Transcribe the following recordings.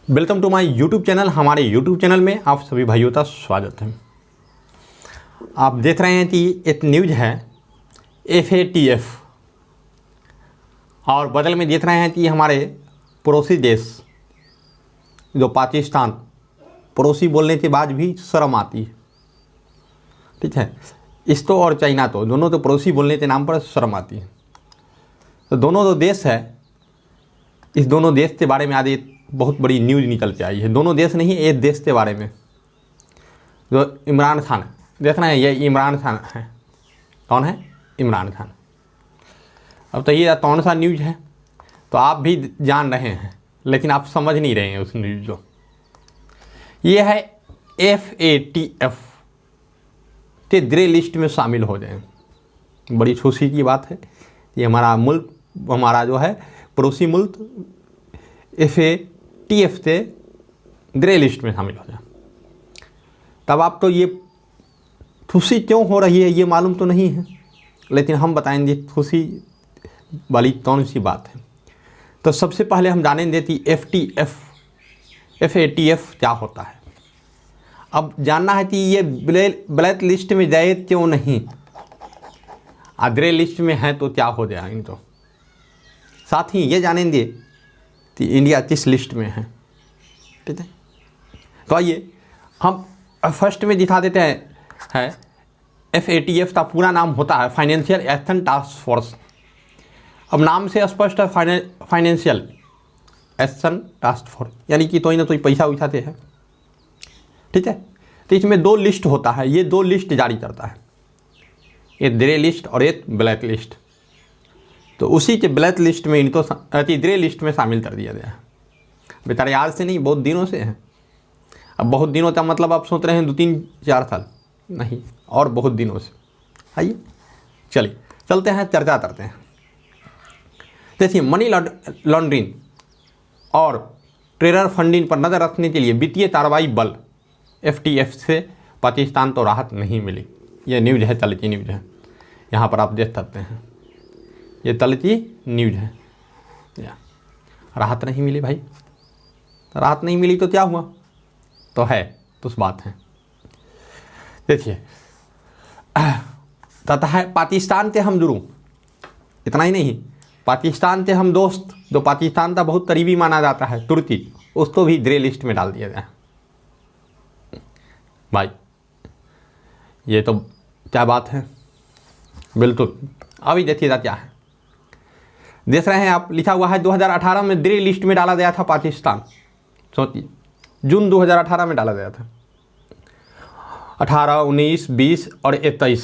Welcome to my YouTube channel. हमारे YouTube channel में आप सभी भाइयों का स्वागत है। आप देख रहे हैं कि एक न्यूज़ है FATF, और बदल में देख रहे हैं कि हमारे पड़ोसी देश जो पाकिस्तान, पड़ोसी बोलने के बाद भी शर्म आती है, ठीक है। इस तो और चाइना तो दोनों तो पड़ोसी बोलने के नाम पर शर्म आती है। तो दोनों जो देश है, इस दोनों देश के बारे में आज एक बहुत बड़ी न्यूज़ निकल के आई है। दोनों देश नहीं, एक देश के बारे में, जो इमरान खान, देखना है ये इमरान खान है। कौन है? इमरान खान। अब तो ये कौन सा न्यूज़ है तो आप भी जान रहे हैं, लेकिन आप समझ नहीं रहे हैं उस न्यूज़ को। ये है FATF के ग्रे लिस्ट में शामिल हो जाए। बड़ी खुशी की बात है। ये हमारा मुल्क, हमारा जो है पड़ोसी मुल्क FATF से ग्रे लिस्ट में शामिल हो जाए। तब आप तो ये खुशी क्यों हो रही है ये मालूम तो नहीं है, लेकिन हम बताएंगे खुशी वाली कौन सी बात है। तो सबसे पहले हम जानेंगे कि FATF क्या होता है। अब जानना है कि ये ब्लैक लिस्ट में जाए क्यों नहीं, ग्रे लिस्ट में है तो क्या हो जाएंगे। तो साथ ही ये जानेंगे कि इंडिया किस लिस्ट में है, ठीक है। तो आइए हम फर्स्ट में दिखा देते हैं। FATF का पूरा नाम होता है फाइनेंशियल एक्शन टास्क फोर्स। अब नाम से स्पष्ट है, फाइनेंशियल एक्शन टास्क फोर्स, यानी कि तो ही ना तो पैसा उठाते हैं, ठीक है। तो इसमें दो लिस्ट होता है, ये दो लिस्ट जारी करता है, एक ग्रे लिस्ट और एक ब्लैक लिस्ट। तो उसी के ब्लैक लिस्ट में इनको ग्रे लिस्ट में शामिल कर दिया गया है। बेचारे आज से नहीं, बहुत दिनों से हैं। अब बहुत दिनों का मतलब आप सोच रहे हैं 2-3-4 साल नहीं, और बहुत दिनों से। आइए चलिए चलते हैं, चर्चा करते हैं। देखिए, मनी लॉन्ड्रिंग और टेरर फंडिंग पर नज़र रखने के लिए वित्तीय कार्रवाई बल FATF से पाकिस्तान तो राहत नहीं मिली। ये न्यूज़ है, तलची न्यूज़ है, यहाँ पर आप देख सकते हैं। ये तलची न्यूज़ है, या राहत नहीं मिली भाई। राहत नहीं मिली तो क्या हुआ, तो है तो उस बात है। देखिए, तथा है पाकिस्तान से हम जुड़ूं, इतना ही नहीं, पाकिस्तान से हम दोस्त, जो पाकिस्तान का बहुत करीबी माना जाता है, तुर्की, उसको भी ग्रे लिस्ट में डाल दिया गया भाई। ये तो क्या बात है, बिल्कुल। अभी देखिएगा क्या है, देख रहे हैं आप, लिखा हुआ है 2018 में ग्रे लिस्ट में डाला गया था पाकिस्तान। सोचिए, जून 2018 में डाला गया था। 18, 19, 20 और 21,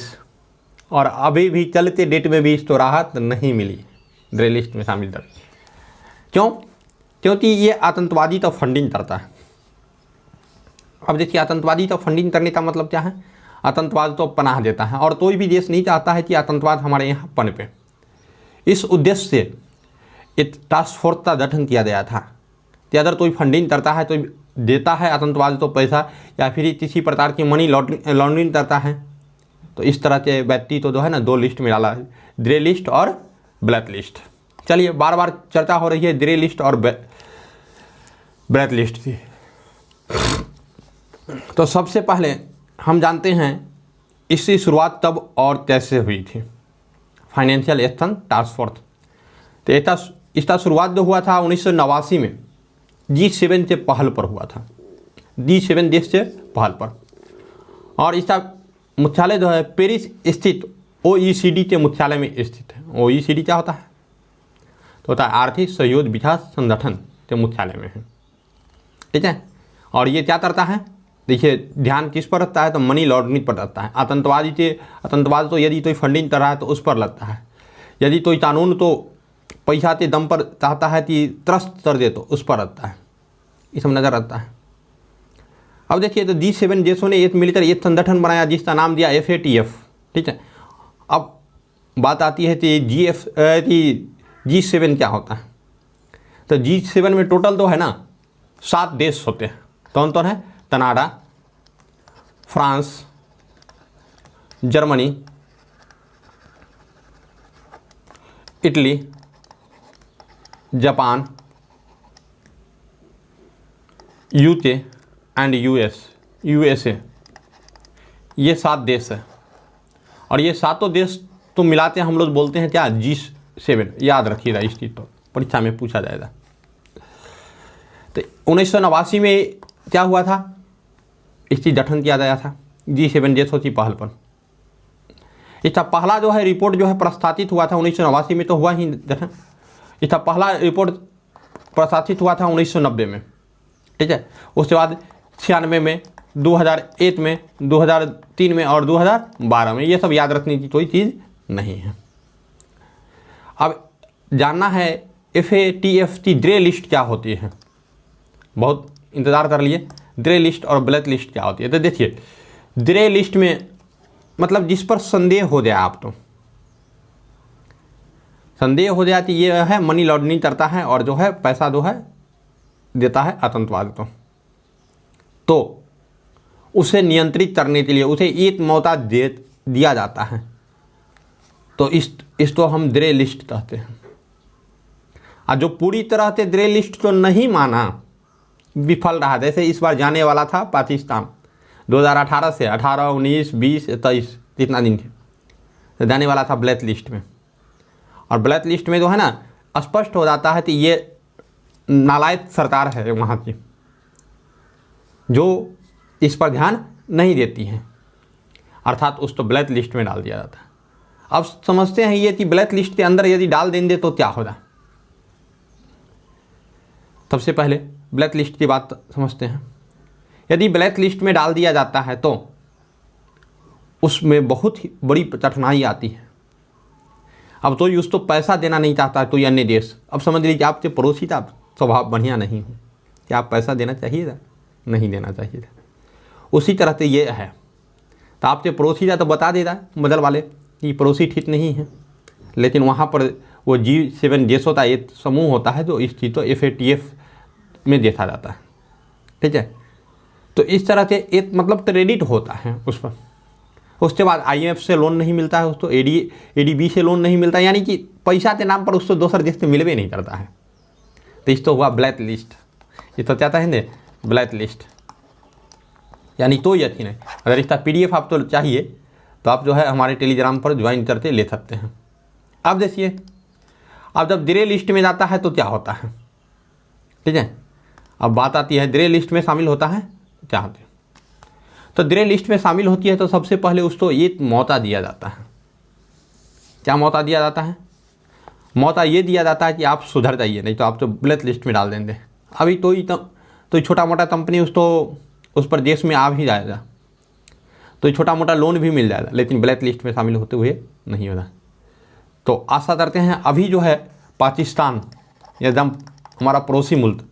और अभी भी चलते डेट में भी इसको राहत नहीं मिली ग्रे लिस्ट में शामिल कर। क्यों? क्योंकि ये आतंकवादी तो फंडिंग करता है। अब देखिए, आतंकवादी तो फंडिंग करने का मतलब क्या है, आतंकवाद तो पनाह देता है, और कोई भी देश नहीं चाहता है कि आतंकवाद हमारे यहाँ पनपे। इस उद्देश्य से एक टास्क फोर्स का गठन किया गया था कि अगर कोई फंडिंग करता है, तो देता है आतंकवाद को पैसा, या फिर किसी प्रकार की मनी लॉन्ड्रिंग करता है, तो इस तरह के व्यक्ति तो जो है ना, दो लिस्ट में डाला है, ग्रे लिस्ट और ब्लैक लिस्ट। चलिए, बार बार चर्चा हो रही है ग्रे लिस्ट और ब्लैक लिस्ट की। तो सबसे पहले हम जानते हैं इसकी शुरुआत कब और कैसे हुई थी। फाइनेंशियल एक्शन टास्क फोर्स, तो इसका शुरुआत जो हुआ था 1989 में G7 से पहल पर हुआ था, G7 देश से पहल पर। और इसका मुख्यालय जो है पेरिस स्थित OECD के मुख्यालय में स्थित है। OECD क्या होता है? तो होता है आर्थिक सहयोग विकास संगठन के मुख्यालय में है, ठीक है। और ये क्या करता है, देखिए ध्यान किस पर रखता है, तो मनी लॉन्ड्रिंग पर रखता है। आतंकवाद तो यदि कोई फंडिंग कर रहा है तो उस पर लगता है। यदि कोई कानून तो पैसा के दम पर चाहता है कि त्रस्त कर दे तो उस पर रखता है, ये सब नज़र रखता है। अब देखिए, तो G7 देशों ने एक मिलकर एक संगठन बनाया जिसका नाम दिया FATF, ठीक है। अब बात आती है कि G7 क्या होता है। तो G7 में टोटल तो है ना 7 देश होते हैं। कौन कौन है? Canada, France, Germany, Italy, Japan, UK and USA, ये 7 देश है। और ये सातों देश तो मिलाते हैं हम लोग बोलते हैं क्या, G7। याद रखिएगा, इस चीज़ तो परीक्षा में पूछा जाएगा। तो 1989 में क्या हुआ था, इस चीज़ गठन किया गया था G7 देशों की पहल पर। इसका पहला जो है रिपोर्ट जो है प्रस्तावित हुआ था 1989 में, तो हुआ ही गठन। इसका पहला रिपोर्ट प्रस्तावित हुआ था 1990 में, ठीक है। उसके बाद 96 में, 2001 में, 2003 में और 2012 में। ये सब याद रखने की कोई चीज़ नहीं है। अब जानना है FATF की ग्रे लिस्ट क्या होती है। बहुत इंतज़ार कर लिए, ग्रे लिस्ट और ब्लैक लिस्ट क्या होती है। तो देखिए, ग्रे लिस्ट में मतलब जिस पर संदेह हो जाए, आप तो संदेह हो जाती ये है मनी लॉन्ड्रिंग करता है और जो है पैसा जो है देता है आतंकवाद को, तो उसे नियंत्रित करने के लिए उसे एक मौका दे दिया जाता है। तो इसको हम ग्रे लिस्ट कहते हैं। और जो पूरी तरह से ग्रे लिस्ट को नहीं माना, विफल रहा, जैसे इस बार जाने वाला था पाकिस्तान 2018 से 18, 19, 20, 23 इतना दिन थे, तो जाने वाला था ब्लैक लिस्ट में। और ब्लैक लिस्ट में जो है ना, स्पष्ट हो जाता है कि ये नालायक सरकार है वहाँ की, जो इस पर ध्यान नहीं देती है, अर्थात उसको ब्लैक लिस्ट में डाल दिया जाता है। अब समझते हैं ये कि ब्लैक लिस्ट के अंदर यदि डाल देंगे तो क्या होगा। सबसे पहले ब्लैक लिस्ट की बात समझते हैं। यदि ब्लैक लिस्ट में डाल दिया जाता है तो उसमें बहुत ही बड़ी कठिनाई आती है। अब तो उसको पैसा देना नहीं चाहता कोई अन्य देश। अब समझ लीजिए आपके पड़ोसी का स्वभाव बढ़िया नहीं हो, क्या आप पैसा देना चाहिए था? नहीं देना चाहिए था। उसी तरह से ये है, तो आपके पड़ोसी का तो बता देता है बदल वाले कि पड़ोसी ठीक नहीं है, लेकिन वहाँ पर वो G7 देशों का एक समूह होता है जो इस चीज़ को FATF में देखा जाता है, ठीक है। तो इस तरह से एक मतलब क्रेडिट होता है उस पर। उसके बाद IMF से लोन नहीं मिलता है उसको, ADB से लोन नहीं मिलता, यानी कि पैसा के नाम पर उसको दूसरे देश से मिलवे नहीं करता है। तो इस तो हुआ ब्लैक लिस्ट। ये तो चाहता है ना ब्लैक लिस्ट, यानी तो ये थी नहीं। अगर इसका PDF आपको चाहिए तो आप जो है हमारे टेलीग्राम पर ज्वाइन करके ले सकते हैं। अब देखिए, अब जब ग्रे लिस्ट में जाता है तो क्या होता है, ठीक है। अब बात आती है ग्रे लिस्ट में शामिल होता है क्या होता है। तो ग्रे लिस्ट में शामिल होती है तो सबसे पहले उसको एक मौका दिया जाता है। क्या मौका दिया जाता है? मौका ये दिया जाता है कि आप सुधर जाइए, नहीं तो आप तो ब्लैक लिस्ट में डाल देंगे। अभी तो छोटा मोटा कंपनी उस पर देश में आ भी जाएगा, तो छोटा मोटा लोन भी मिल जाएगा, लेकिन ब्लैक लिस्ट में शामिल होते हुए नहीं होगा। तो आशा करते हैं अभी जो है पाकिस्तान, एकदम हमारा पड़ोसी मुल्क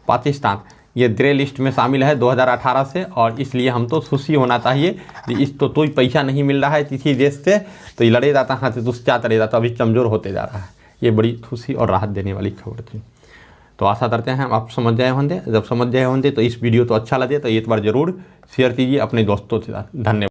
पाकिस्तान, ये ग्रे लिस्ट में शामिल है 2018 से, और इसलिए हम तो खुशी होना चाहिए कि इस तो कोई पैसा नहीं मिल रहा है किसी देश से, तो ये लड़े जाता है तो क्या करेगा, तो अभी कमज़ोर होते जा रहा है। ये बड़ी खुशी और राहत देने वाली खबर थी। तो आशा करते हैं आप समझ जाए होंगे। जब समझ जाए होंगे तो इस वीडियो तो अच्छा लगे तो एक बार ज़रूर शेयर कीजिए अपने दोस्तों के साथ। धन्यवाद।